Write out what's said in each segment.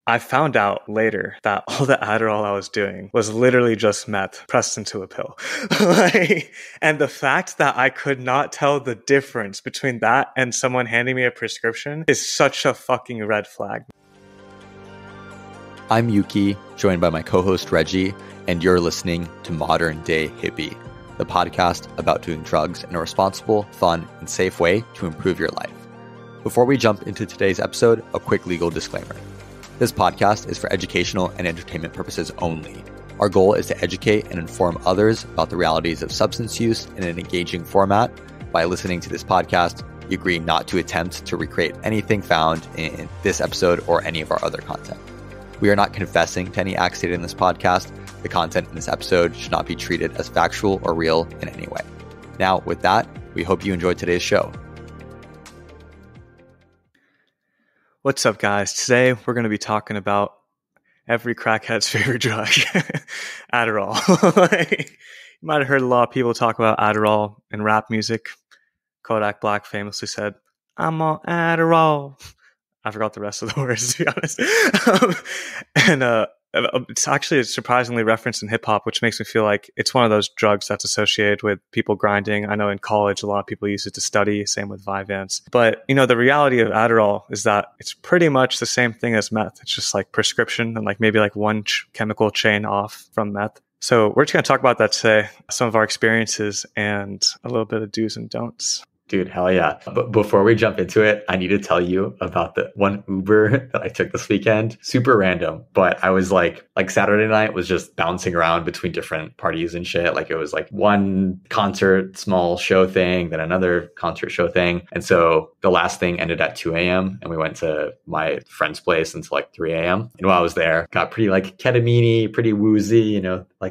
I found out later that all the Adderall I was doing was literally just meth pressed into a pill. And the fact that I could not tell the difference between that and someone handing me a prescription is such a fucking red flag. I'm Yuki, joined by my co-host Reggie, and you're listening to Modern Day Hippie, the podcast about doing drugs in a responsible, fun, and safe way to improve your life. Before we jump into today's episode, a quick legal disclaimer. This podcast is for educational and entertainment purposes only. Our goal is to educate and inform others about the realities of substance use in an engaging format. By listening to this podcast, you agree not to attempt to recreate anything found in this episode or any of our other content. We are not confessing to any acts stated in this podcast. The content in this episode should not be treated as factual or real in any way. Now, with that, we hope you enjoyed today's show. What's up, guys? Today, we're going to be talking about every crackhead's favorite drug, Adderall. You might have heard a lot of people talk about Adderall in rap music. Kodak Black famously said, "I'm on Adderall." I forgot the rest of the words, to be honest. It's actually surprisingly referenced in hip hop, which makes me feel like it's one of those drugs that's associated with people grinding. I know in college, a lot of people use it to study, same with Vyvanse. But, the reality of Adderall is that it's pretty much the same thing as meth. It's just like prescription and maybe one chemical chain off from meth. So we're just going to talk about that today, some of our experiences and a little bit of do's and don'ts. Dude, hell yeah. But before we jump into it, I need to tell you about the one Uber that I took this weekend. Super random, but I was like Saturday night was just bouncing around between different parties and shit. It was one concert, small show thing, then another concert show thing. And so the last thing ended at 2 a.m. and we went to my friend's place until 3 a.m. And while I was there, got pretty ketamine-y, pretty woozy,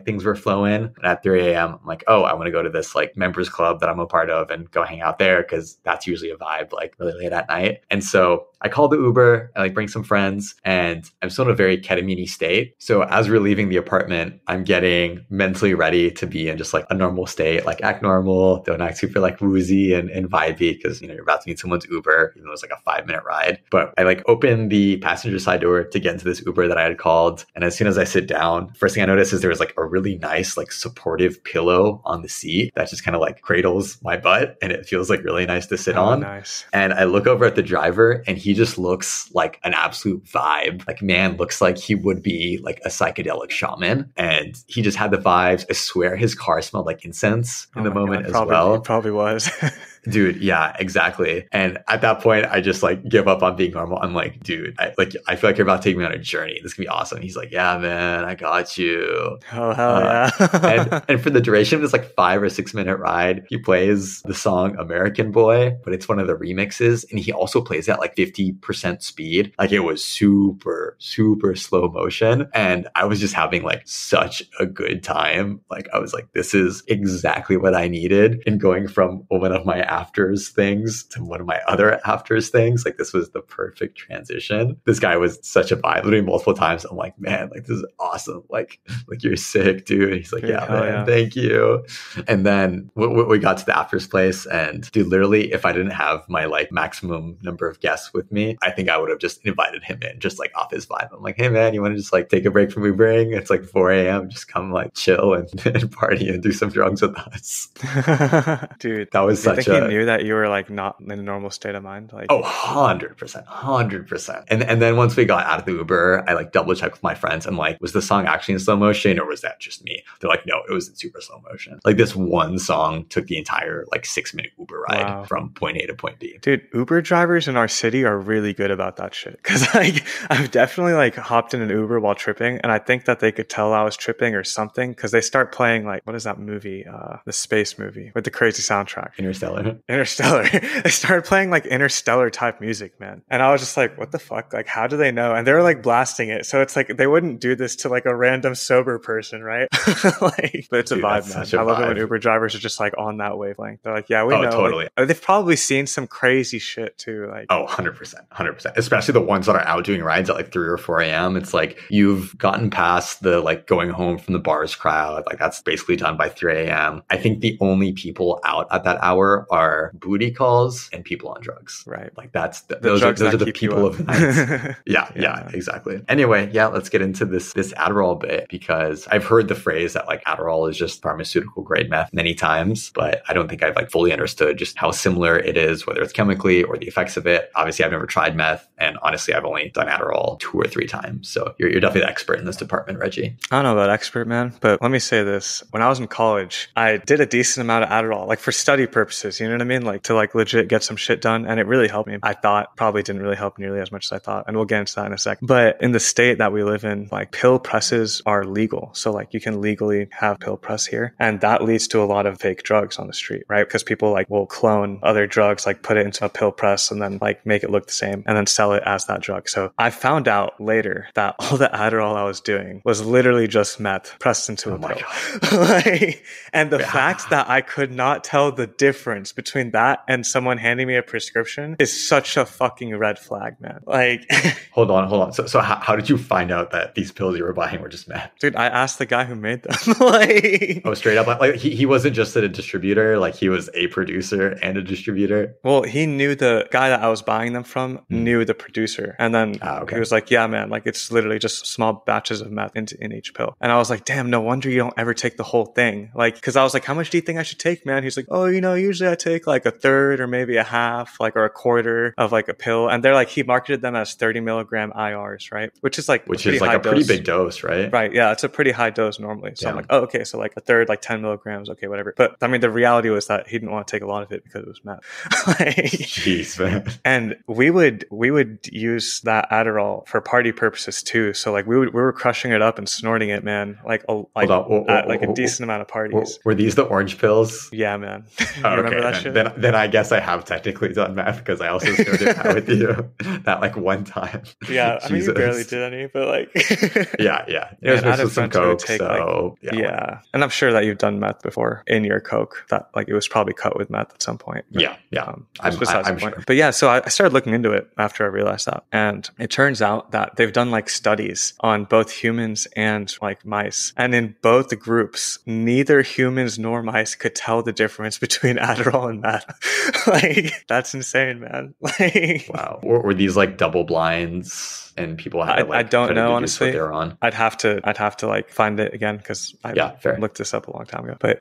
things were flowing. And at 3 a.m., I'm like, oh, I want to go to this members club that I'm a part of and go hang out there because that's usually a vibe really late at night. And so I called the Uber and bring some friends, and I'm still in a very ketamine-y state. So as we're leaving the apartment, I'm getting mentally ready to be in just a normal state, act normal, don't act super woozy and vibey because you're about to meet someone's Uber, even though it's a 5-minute ride. But I open the passenger side door to get into this Uber that I had called. And as soon as I sit down, first thing I notice is there was a really nice supportive pillow on the seat that just kind of cradles my butt, and it feels really nice to sit on. Nice. And I look over at the driver and he just looks like an absolute vibe. Man looks like he would be a psychedelic shaman. And he just had the vibes. I swear his car smelled like incense in the moment as well. It probably was. Dude, yeah, exactly. And at that point, I just give up on being normal. I'm like, dude, I feel like you're about to take me on a journey. This is gonna be awesome. He's like, yeah, man, I got you. Oh, hell yeah. and for the duration of this 5 or 6 minute ride, he plays the song American Boy, but it's one of the remixes. And he also plays at 50% speed. It was super, super slow motion. And I was just having such a good time. I was like, this is exactly what I needed. And going from one of my afters things to one of my other afters things, this was the perfect transition. This guy was such a vibe. Literally multiple times I'm like, man, this is awesome. You're sick, dude. And he's like, yeah, man, yeah. Thank you. And then we got to the afters place, and dude, literally, if I didn't have my maximum number of guests with me, I think I would have just invited him in just off his vibe. I'm like, hey man, you want to just take a break from Ubering? It's 4 a.m. Just come chill and party and do some drugs with us. Dude, that was such a... He knew that you were not in a normal state of mind. 100%. And then once we got out of the Uber, I double checked with my friends. I'm like, was the song actually in slow motion or was that just me? They're like, no, it was in super slow motion. This one song took the entire 6-minute Uber ride from point A to point B. Dude, Uber drivers in our city are really good about that shit. Cause I've definitely hopped in an Uber while tripping, and I think that they could tell I was tripping or something because they start playing what is that movie? The space movie with the crazy soundtrack. Interstellar. They started playing Interstellar type music, man. And I was just like, what the fuck? How do they know? And they were blasting it. So it's they wouldn't do this to a random sober person, right? But it's a vibe, man. I love it when Uber drivers are just on that wavelength. They're like, yeah, we know. Totally. They've probably seen some crazy shit too. 100%. Especially the ones that are out doing rides at 3 or 4 a.m. It's you've gotten past the going home from the bars crowd. That's basically done by 3 a.m. I think the only people out at that hour are booty calls and people on drugs. Right. Like that's those are the people of the night. Yeah, exactly. Anyway, let's get into this Adderall bit, because I've heard the phrase that like Adderall is just pharmaceutical grade meth many times, but I don't think I've like fully understood just how similar it is, whether it's chemically or the effects of it. Obviously, I've never tried meth, and honestly, I've only done Adderall 2 or 3 times. So you're definitely the expert in this department, Reggie. I don't know about expert, man, but let me say this. When I was in college, I did a decent amount of Adderall, like for study purposes, you know what I mean? Like to like legit get some shit done. And it really helped me. I thought probably didn't really help nearly as much as I thought. And we'll get into that in a sec. But in the state that we live in, like pill presses are legal. So like you can legally have pill press here. And that leads to a lot of fake drugs on the street, right? Because people like will clone other drugs, like put it into a pill press and then like make it look the same and then sell it as that drug. So I found out later that all the Adderall I was doing was literally just meth pressed into a pill. Like, and the fact that I could not tell the difference between that and someone handing me a prescription is such a fucking red flag, man. Like, hold on. So how did you find out that these pills you were buying were just meth? Dude, I asked the guy who made them. Like, oh, straight up, like he wasn't just a distributor, like he was a producer and a distributor. Well, he knew the guy that I was buying them from, knew the producer, and then he was like, "Yeah, man, like it's literally just small batches of meth in each pill." And I was like, "Damn, no wonder you don't ever take the whole thing." Like, because I was like, "How much do you think I should take, man?" He's like, "Oh, usually I take like a third or maybe a half, like or a quarter of like a pill." And they're like, he marketed them as 30 milligram IRs, right? Which is like a pretty big dose, right? Right. Yeah, it's a pretty high dose normally. So I'm like, oh, okay, so like a third, like 10 milligrams, okay, whatever. But I mean, the reality was that he didn't want to take a lot of it because it was meth. Like, jeez, man. And we would use that Adderall for party purposes too. So like we were crushing it up and snorting it, man. Like a decent amount of parties. Were these the orange pills? Yeah, man. Remember that shit? Then I guess I have technically done meth, because I also snorted that with you that like one time. Yeah, I mean, you barely did any, but like yeah. It was mixed with some coke, so yeah. And I'm sure that you've done meth before in your coke. That like it was probably cut with meth at some point. But, I'm sure. But yeah, so I started looking into it after I realized that, and it turns out that they've done like studies on both humans and like mice, and in both the groups, neither humans nor mice could tell the difference between Adderall and meth. Like, that's insane, man. Like, wow. Were these like double blinds and people had to like, I don't know, honestly. What they're on? I'd have to like find it again, because I looked this up a long time ago. But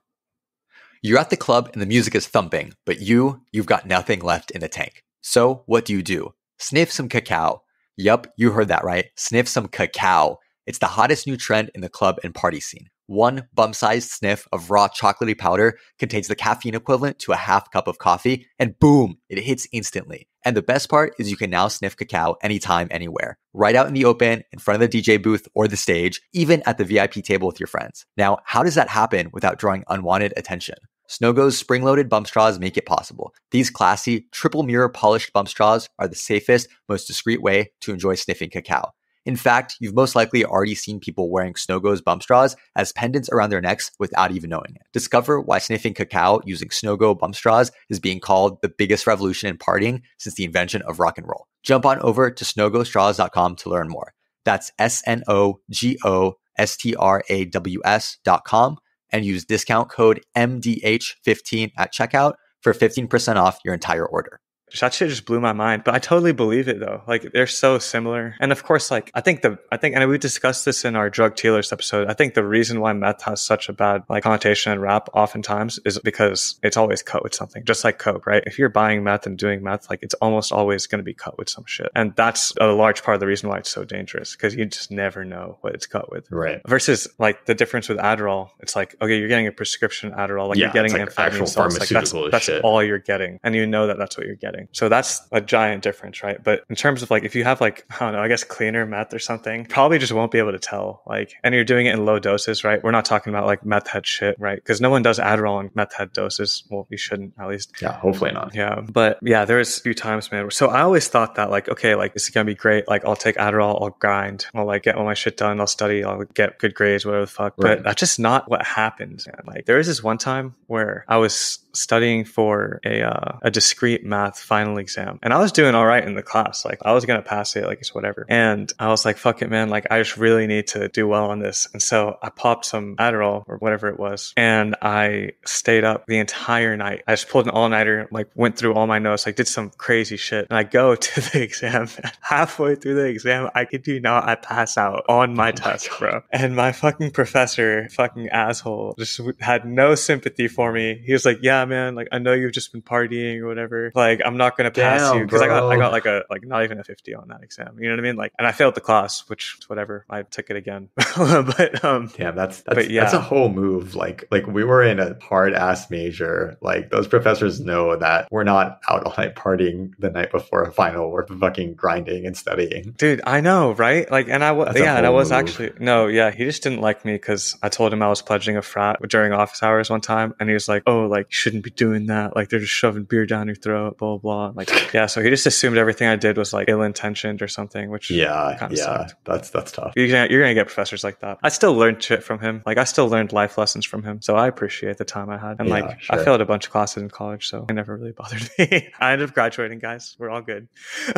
you're at the club and the music is thumping, but you've got nothing left in the tank. So what do? Sniff some cacao. Yup, you heard that right. Sniff some cacao. It's the hottest new trend in the club and party scene. One bum-sized sniff of raw chocolatey powder contains the caffeine equivalent to a half cup of coffee, and boom, it hits instantly. And the best part is you can now sniff cacao anytime, anywhere. Right out in the open, in front of the DJ booth or the stage, even at the VIP table with your friends. Now, how does that happen without drawing unwanted attention? Snogo's spring-loaded bump straws make it possible. These classy, triple mirror polished bump straws are the safest, most discreet way to enjoy sniffing cacao. In fact, you've most likely already seen people wearing Snogo's bump straws as pendants around their necks without even knowing it. Discover why sniffing cacao using Snogo bump straws is being called the biggest revolution in partying since the invention of rock and roll. Jump on over to snogostraws.com to learn more. That's SNOGOSTRAWS.com and use discount code MDH15 at checkout for 15% off your entire order. That shit just blew my mind, but I totally believe it though. Like, they're so similar. And of course, like, I think, and we discussed this in our drug dealers episode. I think the reason why meth has such a bad like connotation in rap oftentimes is because it's always cut with something, just like coke, right? If you're buying meth and doing meth, like, it's almost always going to be cut with some shit. And that's a large part of the reason why it's so dangerous, because you just never know what it's cut with. Right. Versus like the difference with Adderall, it's like, okay, you're getting a prescription Adderall, like you're getting like actual pharmaceutical like that's shit. all you're getting. And you know that that's what you're getting. So that's a giant difference, right? But in terms of like, if you have like, I don't know, I guess cleaner meth or something, probably just won't be able to tell. Like, and you're doing it in low doses, right? We're not talking about like meth head shit, right? Because no one does Adderall in meth head doses. Well, you shouldn't, at least. Yeah, hopefully not. Yeah. But yeah, there's a few times, man. So I always thought that like, okay, like this is going to be great. Like, I'll take Adderall, I'll grind, I'll like get all my shit done, I'll study, I'll get good grades, whatever the fuck. Right. But that's just not what happened, man. Like, there was this one time where I was studying for a discrete math final exam. And I was doing all right in the class. Like I was going to pass it, like it's whatever. And I was like, fuck it, man. Like I just really need to do well on this. And so I popped some Adderall or whatever it was. And I stayed up the entire night. I just pulled an all-nighter, like went through all my notes, like did some crazy shit. And I go to the exam. Halfway through the exam, I kid you not, I pass out on my test, bro. And my fucking professor, fucking asshole, just had no sympathy for me. He was like, yeah, man, like I know you've just been partying or whatever. Like I'm not going to pass you. Because I got like not even a 50 on that exam. You know what I mean? Like, and I failed the class, which whatever. I took it again. But damn, that's a whole move. Like we were in a hard ass major. Like those professors know that we're not out all night partying the night before a final. We're fucking grinding and studying. Dude, I know, right? Like, and I was move. actually no, yeah. He just didn't like me because I told him I was pledging a frat during office hours one time, and he was like, "Oh, like you shouldn't be doing that. Like they're just shoving beer down your throat, blah blah." Like, yeah. So he just assumed everything I did was like ill intentioned or something, which kind of sucked. That's tough. You're gonna get professors like that. I still learned shit from him. Like I still learned life lessons from him. So I appreciate the time I had. And I failed a bunch of classes in college, so it never really bothered me. I ended up graduating, guys. We're all good.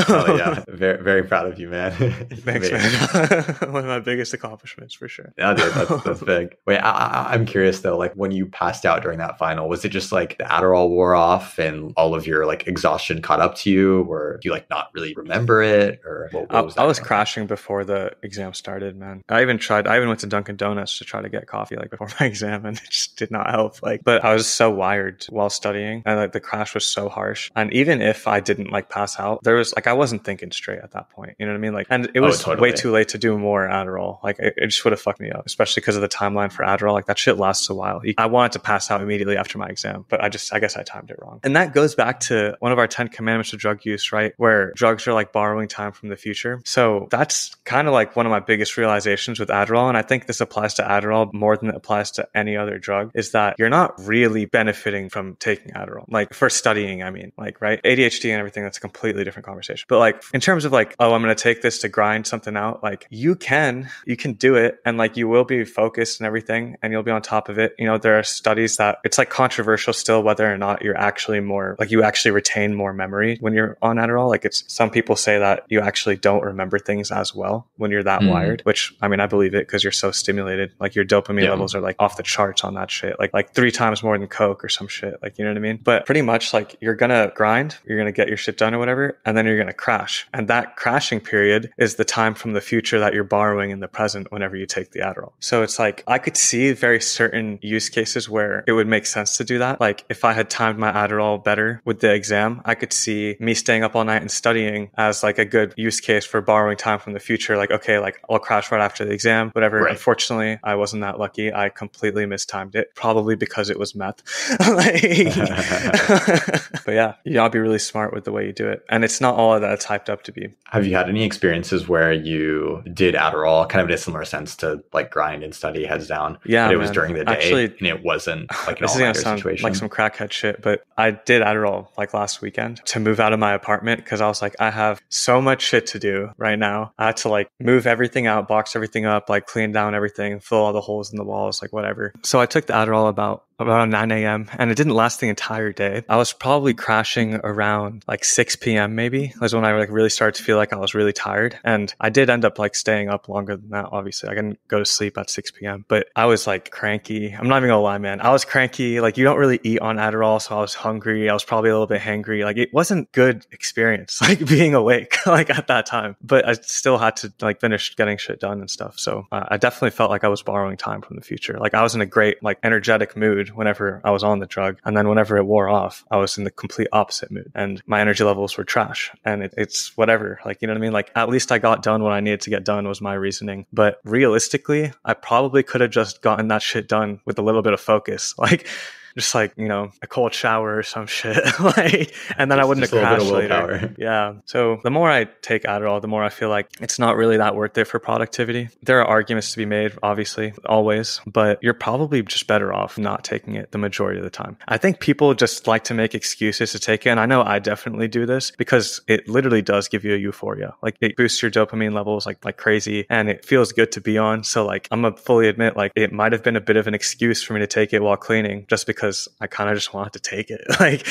Oh yeah, very very proud of you, man. Thanks, man. One of my biggest accomplishments for sure. Yeah, dude, that's big. Wait, I'm curious though. Like when you passed out during that final, was it just like the Adderall wore off and all of your like exhaustion caught up to you, or do you like not really remember it, or what was that? I was crashing before the exam started, man. I even went to Dunkin' Donuts to try to get coffee like before my exam, and it just did not help. Like, but I was so wired while studying, and like the crash was so harsh. And even if I didn't like pass out, there was like I wasn't thinking straight at that point. You know what I mean? Like, and it was way too late to do more Adderall. Like, it just would have fucked me up, especially because of the timeline for Adderall. Like that shit lasts a while. I wanted to pass out immediately after my exam, but I guess I timed it wrong. And that goes back to one of our 10 commandments of drug use, right? Where drugs are like borrowing time from the future. So that's kind of like one of my biggest realizations with Adderall. And I think this applies to Adderall more than it applies to any other drug, is that you're not really benefiting from taking Adderall. Like for studying, I mean, like, right? ADHD and everything, that's a completely different conversation. But like in terms of like, oh, I'm going to take this to grind something out, like you can do it, and like you will be focused and everything, and you'll be on top of it. You know, there are studies that it's like controversial still whether or not you're actually more like you actually retain more memory when you're on Adderall. Like it's some people say that you actually don't remember things as well when you're that wired, which I mean I believe it because you're so stimulated. Like your dopamine levels are like off the charts on that shit, like 3 times more than Coke or some shit, like, you know what I mean? But pretty much like you're gonna grind, you're gonna get your shit done or whatever, and then you're gonna crash, and that crashing period is the time from the future that you're borrowing in the present whenever you take the Adderall. So it's like I could see very certain use cases where it would make sense to do that. Like if I had timed my Adderall better with the exam, I could see me staying up all night and studying as like a good use case for borrowing time from the future. Like, okay, like I'll crash right after the exam, whatever. Right. Unfortunately, I wasn't that lucky. I completely mistimed it, probably because it was meth. But yeah, you gotta be really smart with the way you do it. And it's not all that it's hyped up to be. Have you had any experiences where you did Adderall kind of in a similar sense to like grind and study heads down? Yeah, but it was during the day. Actually, and it wasn't like an all-nighter situation. Like some crackhead shit, but I did Adderall like last weekend to move out of my apartment because I was like, I have so much shit to do right now. I had to like move everything out, box everything up, like clean down everything, fill all the holes in the walls, like whatever. So I took the Adderall about 9 a.m. and it didn't last the entire day. I was probably crashing around like 6 p.m. maybe. That was when I like really started to feel like I was really tired. And I did end up like staying up longer than that, obviously. I didn't go to sleep at 6 p.m. But I was like cranky. I'm not even gonna lie, man. I was cranky. Like you don't really eat on Adderall, so I was hungry. I was probably a little bit hangry. Like it wasn't good experience, like being awake like at that time. But I still had to like finish getting shit done and stuff. So I definitely felt like I was borrowing time from the future. Like I was in a great like energetic mood whenever I was on the drug, and then whenever it wore off, I was in the complete opposite mood, and my energy levels were trash. And it's whatever, like, you know what I mean? Like at least I got done what I needed to get done was my reasoning. But realistically, I probably could have just gotten that shit done with a little bit of focus, like just like, you know, a cold shower or some shit. Like, and then I wouldn't have crashed later. Yeah. So the more I take Adderall, the more I feel like it's not really that worth it for productivity. There are arguments to be made, obviously, always, but you're probably just better off not taking it the majority of the time. I think people just like to make excuses to take it. And I know I definitely do this because it literally does give you a euphoria. Like it boosts your dopamine levels like crazy, and it feels good to be on. So like I'm gonna fully admit, like it might have been a bit of an excuse for me to take it while cleaning just because because I kind of just wanted to take it. Like,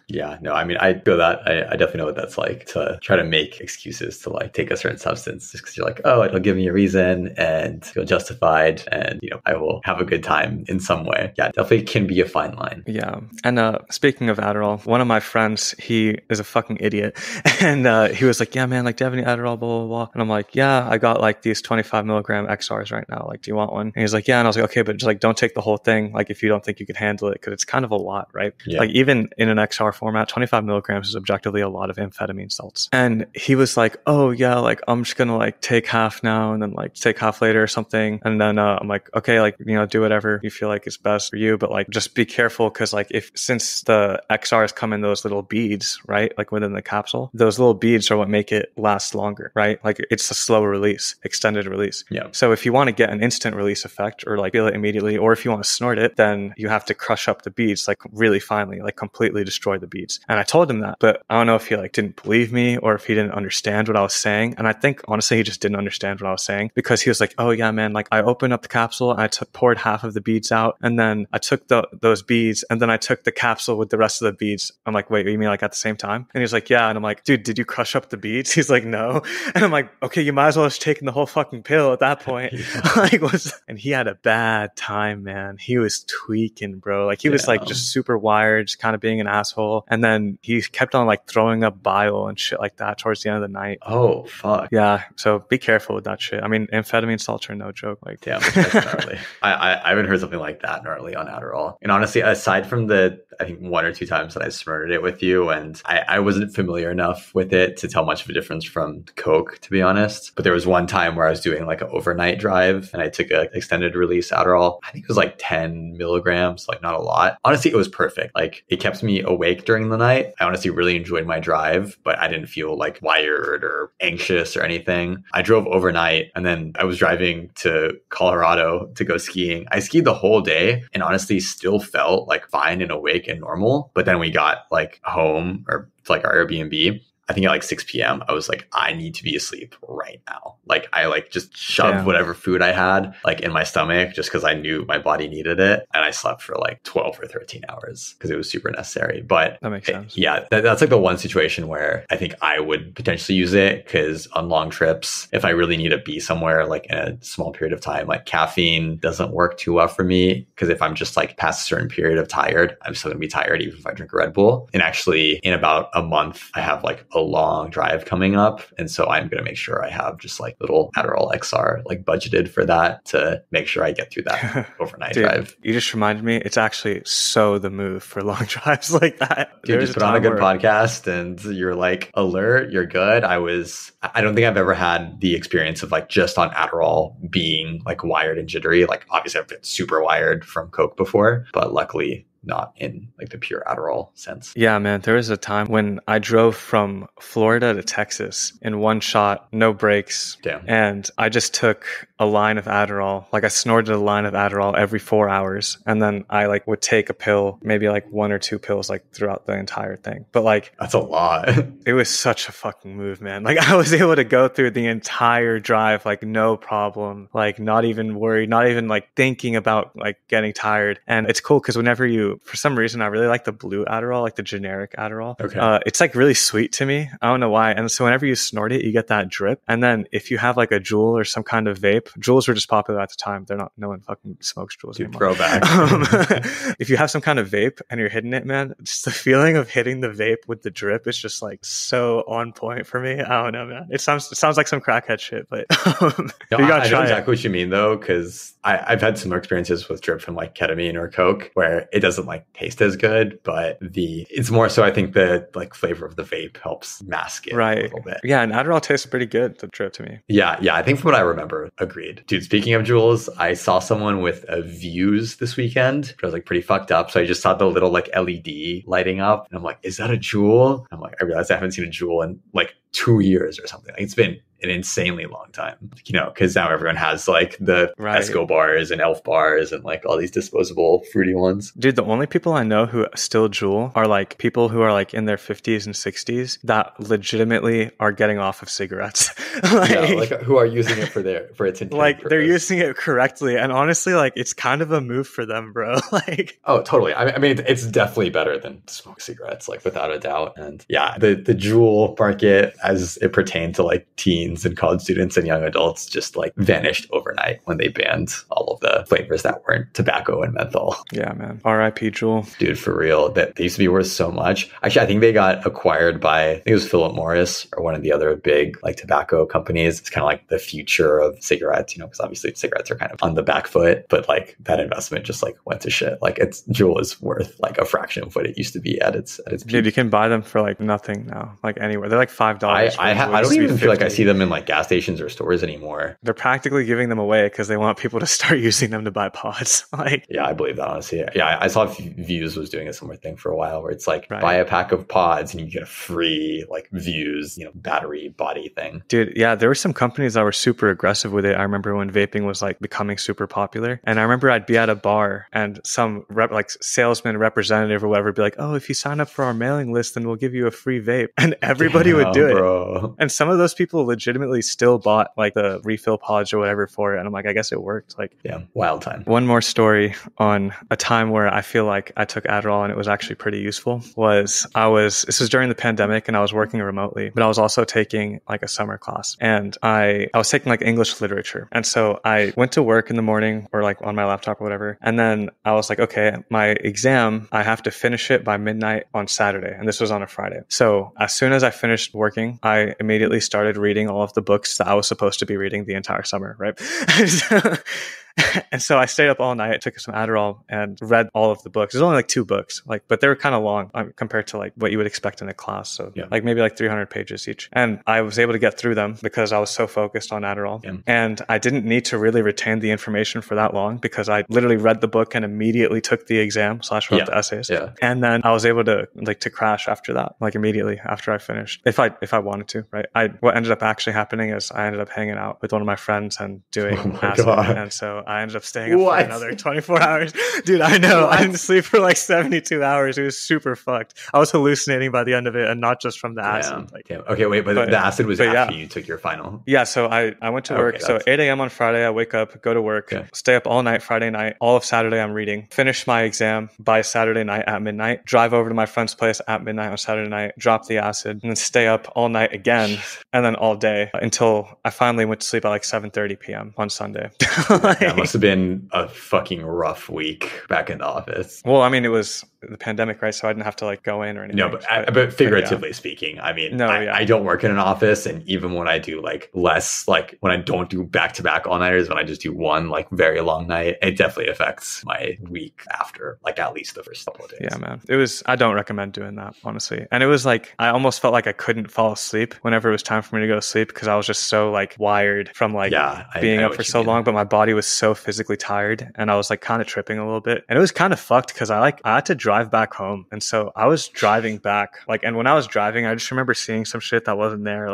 yeah, no, I mean, I feel that. I definitely know what that's like, to try to make excuses to like take a certain substance just because you're like, oh, it'll give me a reason and feel justified, and I will have a good time in some way. Yeah, definitely can be a fine line. Yeah. And speaking of Adderall, one of my friends, he is a fucking idiot. And he was like, yeah, man, like, do you have any Adderall, blah, blah, blah. And I'm like, yeah, I got like these 25 milligram XRs right now. Like, do you want one? And he's like, yeah. And I was like, okay, but just like, don't take the whole thing. Like, if you don't think you could handle it, because it's kind of a lot, right? Yeah. Like, even in an XR format, 25 milligrams is objectively a lot of amphetamine salts. And he was like, oh yeah, like, I'm just gonna like take half now and then like take half later or something. And then I'm like, okay, like, do whatever you feel like is best for you, but like, just be careful, because like, since the XRs come in those little beads, right, like within the capsule, those little beads are what make it last longer, right? Like, it's a slow release, extended release. Yeah. So if you want to get an instant release effect, or like feel it immediately, or if you want to snort it, then you have to crush up the beads like really finely, like completely destroy the beads. And I told him that, but I don't know if he like didn't believe me or if he didn't understand what I was saying. And I think honestly he just didn't understand what I was saying, because he was like, oh yeah, man, like, I opened up the capsule and I poured half of the beads out, and then I took those beads, and then I took the capsule with the rest of the beads. I'm like, wait, you mean like at the same time? And he's like, yeah. And I'm like, dude, did you crush up the beads? He's like, no. And I'm like, okay, you might as well have taken the whole fucking pill at that point. And he had a bad time, man. He was tweaking, bro. Like, he was like just super wired, just kind of being an asshole. And then he kept on like throwing up bile and shit like that towards the end of the night. Oh, fuck. Yeah. So be careful with that shit. I mean, amphetamine salts are no joke. Like, damn, that's gnarly. I haven't heard something like that gnarly on Adderall. And honestly, aside from the, I think 1 or 2 times that I snorted it with you, and I wasn't familiar enough with it to tell much of a difference from Coke, to be honest. But there was one time where I was doing like an overnight drive and I took an extended release Adderall. I think it was like 10 milligrams, like not a lot. Honestly, it was perfect. Like, it kept me awake during the night. I honestly really enjoyed my drive, but I didn't feel like wired or anxious or anything. I drove overnight and then I was driving to Colorado to go skiing. I skied the whole day and honestly still felt like fine and awake and normal. But then we got like home, or to like our Airbnb, I think at like 6 p.m., I was like, I need to be asleep right now. Like, I like just shoved whatever food I had like in my stomach just because I knew my body needed it. And I slept for like 12 or 13 hours because it was super necessary. But that makes sense. Yeah, that's like the one situation where I think I would potentially use it, because on long trips, if I really need to be somewhere like in a small period of time, like caffeine doesn't work too well for me, because if I'm just like past a certain period of tired, I'm still gonna be tired even if I drink a Red Bull. And actually in about a month, I have like a long drive coming up. And so I'm going to make sure I have just like little Adderall XR like budgeted for that, to make sure I get through that overnight drive. You just reminded me, it's actually so the move for long drives like that. Dude, just put on a good podcast and you're like alert, you're good. I don't think I've ever had the experience of like just on Adderall being like wired and jittery. Like, obviously I've been super wired from Coke before, but luckily not in like the pure Adderall sense. Yeah, man. There was a time when I drove from Florida to Texas in one shot, no breaks. Damn. And I just took a line of Adderall. Like, I snorted a line of Adderall every 4 hours. And then I like would take a pill, maybe like 1 or 2 pills like throughout the entire thing. But like, that's a lot. It was such a fucking move, man. Like, I was able to go through the entire drive, like no problem, like not even worried, not even like thinking about like getting tired. And it's cool because whenever for some reason, I really like the blue Adderall, like the generic Adderall. Okay. It's like really sweet to me. I don't know why. And so whenever you snort it, you get that drip. And then if you have like a Juul or some kind of vape, Juuls were just popular at the time. No one fucking smokes Juuls anymore. Throwback. If you have some kind of vape and you're hitting it, man, just the feeling of hitting the vape with the drip is just like so on point for me. I don't know, man. It sounds like some crackhead shit, but no, I know exactly what you mean though, because I've had similar experiences with drip from like ketamine or Coke where it doesn't like taste as good, but it's more so I think the like flavor of the vape helps mask it a little bit. Yeah, and Adderall tastes pretty good, the drip to me. Yeah, I think from what I remember, agreed. Dude, speaking of Juuls, I saw someone with a Views this weekend, which I was like pretty fucked up. So I just saw the little like LED lighting up and I'm like, is that a Juul? I'm like, I realized I haven't seen a Juul in like 2 years or something. Like, it's been an insanely long time, because now everyone has like the Right. Esco bars and Elf bars and like all these disposable fruity ones. Dude, the only people I know who still Juul are like people who are like in their 50s and 60s that legitimately are getting off of cigarettes. Like who are using it for its intent like purpose. they're using it correctly, and honestly, like it's kind of a move for them, bro. Like, oh, totally. I mean, it's definitely better than smoke cigarettes, like without a doubt. And yeah, the Juul market, as it pertained to like teens and college students and young adults, just like vanished overnight when they banned all of the flavors that weren't tobacco and menthol. Yeah, man. R.I.P. Juul. Dude, for real. That they used to be worth so much. Actually, I think they got acquired by, I think it was Philip Morris or one of the other big like tobacco companies. It's kind of like the future of cigarettes, because obviously cigarettes are kind of on the back foot, but like that investment just like went to shit. Like Juul is worth like a fraction of what it used to be at its peak. Dude, you can buy them for like nothing now, like anywhere. They're like $5. I don't even feel like I see them in like gas stations or stores anymore. They're practically giving them away because they want people to start using them to buy pods. Like, yeah, I believe that, honestly. Yeah, I saw Views was doing a similar thing for a while where it's like Right. buy a pack of pods and you get a free like Views, battery body thing. Dude, yeah, there were some companies that were super aggressive with it. I remember when vaping was like becoming super popular, and I remember I'd be at a bar and some salesman representative or whatever would be like, "Oh, if you sign up for our mailing list, then we'll give you a free vape," and everybody would do it. And some of those people legitimately still bought like the refill pods or whatever for it, and I'm like, I guess it worked. Like, yeah, wild time. One more story on a time where I feel like I took Adderall and it was actually pretty useful was this was during the pandemic and I was working remotely, but I was also taking like a summer class, and I was taking like English literature. And so I went to work in the morning or like on my laptop or whatever. And then I was like, okay, my exam, I have to finish it by midnight on Saturday. And this was on a Friday. So as soon as I finished working, I immediately started reading all of the books that I was supposed to be reading the entire summer, right? And so I stayed up all night, took some Adderall, and read all of the books. There's only like 2 books, but they were kind of long compared to like what you would expect in a class. So like maybe like 300 pages each. And I was able to get through them because I was so focused on Adderall. Yeah. And I didn't need to really retain the information for that long because I literally read the book and immediately took the exam / wrote the essays. Yeah. And then I was able to to crash after that, like immediately after I finished, if I wanted to, right? What ended up actually happening is I ended up hanging out with one of my friends and doing acid. And so I ended up staying up for another 24 hours. Dude, I know. I didn't sleep for like 72 hours. It was super fucked. I was hallucinating by the end of it, and not just from the acid. Okay, wait, but the acid was after you took your final? Yeah, so I went to work. So 8 a.m. on Friday, I wake up, go to work, stay up all night Friday night. All of Saturday, I'm reading. Finish my exam by Saturday night at midnight. Drive over to my friend's place at midnight on Saturday night. Drop the acid, and then stay up all night again, and then all day until I finally went to sleep at like 7:30 p.m. on Sunday. That must have been a fucking rough week back in the office. Well, I mean, it was the pandemic, right? So I didn't have to like go in or anything. No, but figuratively speaking, I mean, I don't work in an office, and even when I do like less, like when I don't do back-to-back all-nighters, when I just do one like very long night, it definitely affects my week after, like at least the first couple of days. Yeah, man. I don't recommend doing that, honestly. And it was like, I almost felt like I couldn't fall asleep whenever it was time for me to go to sleep because I was just so like wired from like being up for so long, but my body was so physically tired and I was like kind of tripping a little bit. And it was kind of fucked because I had to drive back home. And so I was driving back, and when I was driving, I just remember seeing some shit that wasn't there.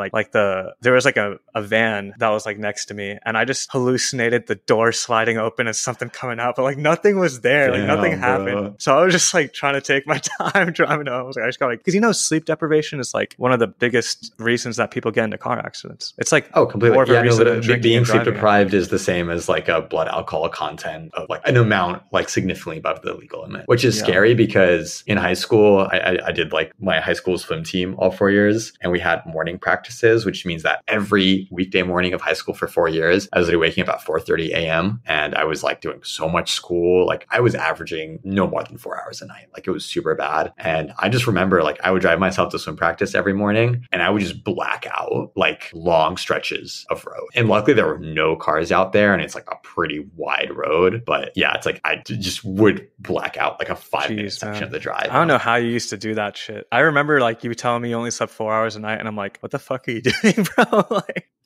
There was like a van that was like next to me, and I just hallucinated the door sliding open and something coming out, but like nothing was there. Damn, like nothing happened. Bro. So I was just like trying to take my time driving home. I just got like, because sleep deprivation is like one of the biggest reasons that people get into car accidents. It's like completely. More of a reason than being sleep deprived is the same as like a blood alcohol content of like an amount like significantly above the legal limit, which is scary because in high school, I did like my high school swim team all 4 years, and we had morning practices, which means that every weekday morning of high school for 4 years, I was waking up at 4:30 a.m. and I was like doing so much school. Like I was averaging no more than 4 hours a night. Like it was super bad. And I just remember like I would drive myself to swim practice every morning and I would just black out like long stretches of road. And luckily there were no cars out there and it's like a pretty wide road. But yeah, it's like I just would black out like a 5-minute section of the drive. I don't know how you used to do that shit. I remember like you telling me you only slept 4 hours a night and I'm like, what the fuck are you doing, bro?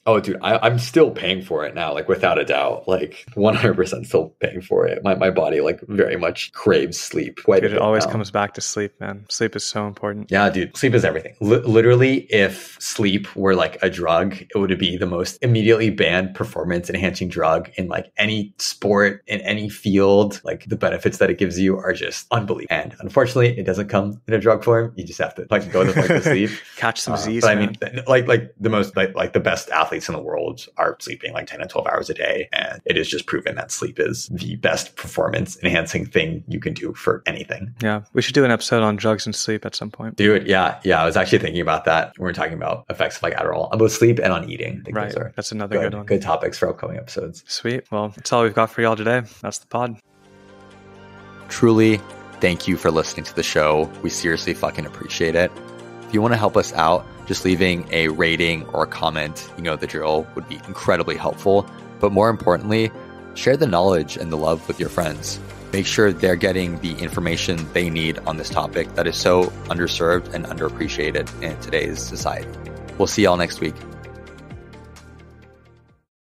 Oh, dude, I'm still paying for it now, like without a doubt, like 100% still paying for it. My body like very much craves sleep quite a Dude, bit it always now. comes back to sleep, man. Sleep is so important. Yeah, dude, sleep is everything. Literally, if sleep were like a drug, it would be the most immediately banned performance enhancing drug in like any sport, in any field. Like the benefits that it gives you are just unbelievable. And unfortunately, it doesn't come in a drug form. You just have to like go to sleep. Catch some Z's, but I man. mean, like the most, like the best athletes in the world are sleeping like 10 and 12 hours a day. And it is just proven that sleep is the best performance enhancing thing you can do for anything. Yeah, we should do an episode on drugs and sleep at some point. Dude, yeah. I was actually thinking about that. We were talking about effects of like Adderall, on both sleep and on eating. I think Right. those are That's another good one. Good topics for upcoming episodes. Sweet. Well, that's all we've got for y'all today. That's the pod. Truly, thank you for listening to the show. We seriously fucking appreciate it. If you want to help us out, just leaving a rating or a comment, you know the drill, would be incredibly helpful. But more importantly, share the knowledge and the love with your friends. Make sure they're getting the information they need on this topic that is so underserved and underappreciated in today's society. We'll see y'all next week.